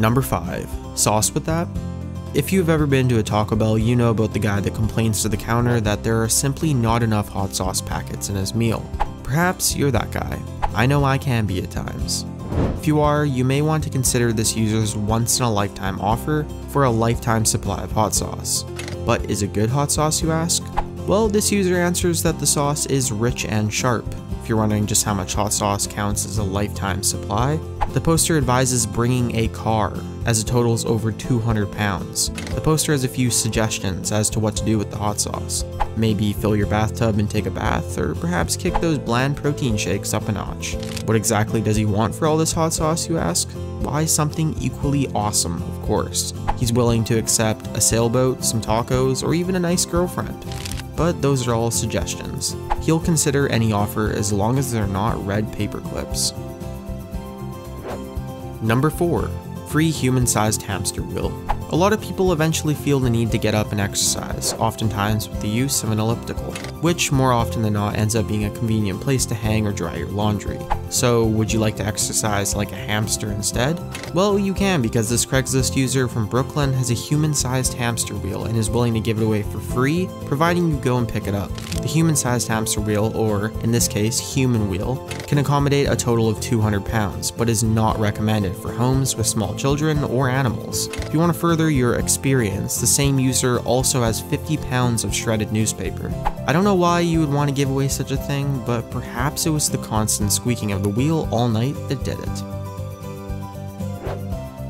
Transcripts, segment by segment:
Number 5. Sauce with that? If you've ever been to a Taco Bell, you know about the guy that complains to the counter that there are simply not enough hot sauce packets in his meal. Perhaps you're that guy. I know I can be at times. If you are, you may want to consider this user's once-in-a-lifetime offer for a lifetime supply of hot sauce. But is it good hot sauce, you ask? Well, this user answers that the sauce is rich and sharp. If you're wondering just how much hot sauce counts as a lifetime supply, the poster advises bringing a car, as it totals over 200 pounds. The poster has a few suggestions as to what to do with the hot sauce. Maybe fill your bathtub and take a bath, or perhaps kick those bland protein shakes up a notch. What exactly does he want for all this hot sauce, you ask? Why, something equally awesome, of course. He's willing to accept a sailboat, some tacos, or even a nice girlfriend. But those are all suggestions. He'll consider any offer as long as they're not red paper clips. Number 4. Free human-sized hamster wheel. A lot of people eventually feel the need to get up and exercise, oftentimes with the use of an elliptical, which more often than not ends up being a convenient place to hang or dry your laundry. So would you like to exercise like a hamster instead? Well, you can, because this Craigslist user from Brooklyn has a human-sized hamster wheel and is willing to give it away for free, providing you go and pick it up. The human-sized hamster wheel, or in this case, human wheel, can accommodate a total of 200 pounds, but is not recommended for homes with small children or animals. If you want to further your experience, the same user also has 50 pounds of shredded newspaper. I don't know why you would want to give away such a thing, but perhaps it was the constant squeaking of the wheel all night that did it.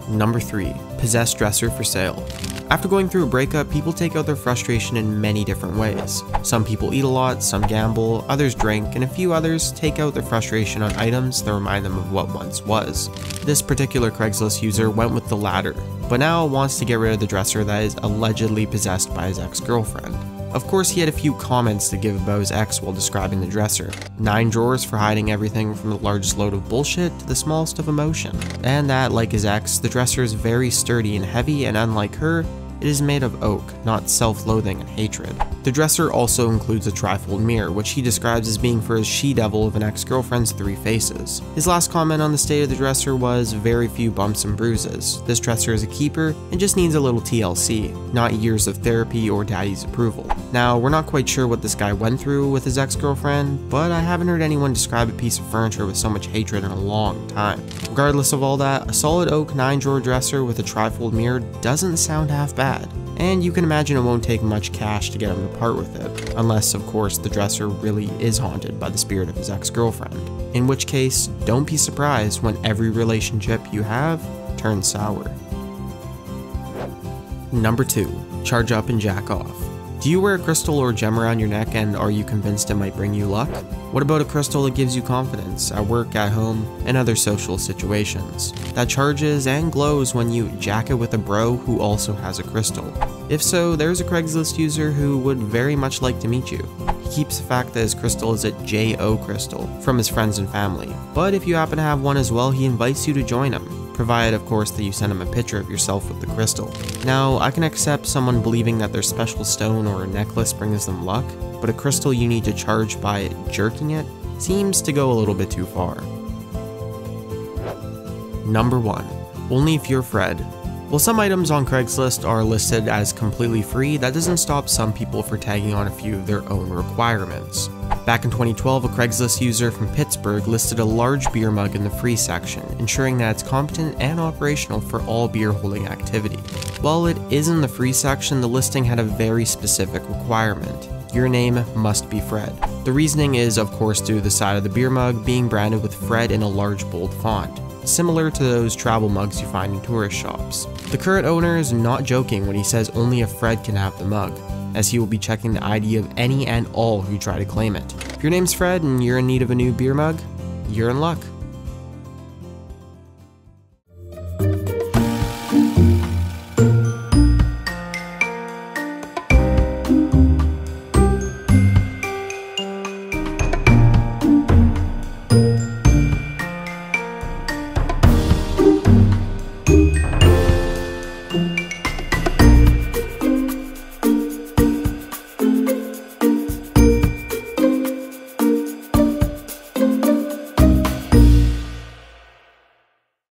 Number 3. Possessed dresser for sale. After going through a breakup, people take out their frustration in many different ways. Some people eat a lot, some gamble, others drink, and a few others take out their frustration on items that remind them of what once was. This particular Craigslist user went with the latter, but now wants to get rid of the dresser that is allegedly possessed by his ex-girlfriend. Of course, he had a few comments to give about his ex while describing the dresser. 9 drawers for hiding everything from the largest load of bullshit to the smallest of emotion. And that, like his ex, the dresser is very sturdy and heavy, and unlike her, it is made of oak, not self-loathing and hatred. The dresser also includes a trifold mirror, which he describes as being for his she-devil of an ex-girlfriend's 3 faces. His last comment on the state of the dresser was, very few bumps and bruises. This dresser is a keeper and just needs a little TLC, not years of therapy or daddy's approval. Now, we're not quite sure what this guy went through with his ex-girlfriend, but I haven't heard anyone describe a piece of furniture with so much hatred in a long time. Regardless of all that, a solid oak 9-drawer dresser with a trifold mirror doesn't sound half bad. And you can imagine it won't take much cash to get him to part with it, unless of course the dresser really is haunted by the spirit of his ex-girlfriend, in which case don't be surprised when every relationship you have turns sour. Number 2. Charge up and jack off. Do you wear a crystal or gem around your neck, and are you convinced it might bring you luck? What about a crystal that gives you confidence at work, at home, and other social situations, that charges and glows when you jack it with a bro who also has a crystal? If so, there's a Craigslist user who would very much like to meet you. He keeps the fact that his crystal is a J.O. crystal from his friends and family, but if you happen to have one as well, he invites you to join him, provided of course that you send him a picture of yourself with the crystal. Now, I can accept someone believing that their special stone or a necklace brings them luck, but a crystal you need to charge by jerking it seems to go a little bit too far. Number 1. Only if you're Fred. While some items on Craigslist are listed as completely free, that doesn't stop some people from tagging on a few of their own requirements. Back in 2012, a Craigslist user from Pittsburgh listed a large beer mug in the free section, ensuring that it's competent and operational for all beer holding activity. While it is in the free section, the listing had a very specific requirement. Your name must be Fred. The reasoning is, of course, due to the side of the beer mug being branded with Fred in a large bold font, similar to those travel mugs you find in tourist shops. The current owner is not joking when he says only a Fred can have the mug, as he will be checking the ID of any and all who try to claim it. If your name's Fred and you're in need of a new beer mug, you're in luck.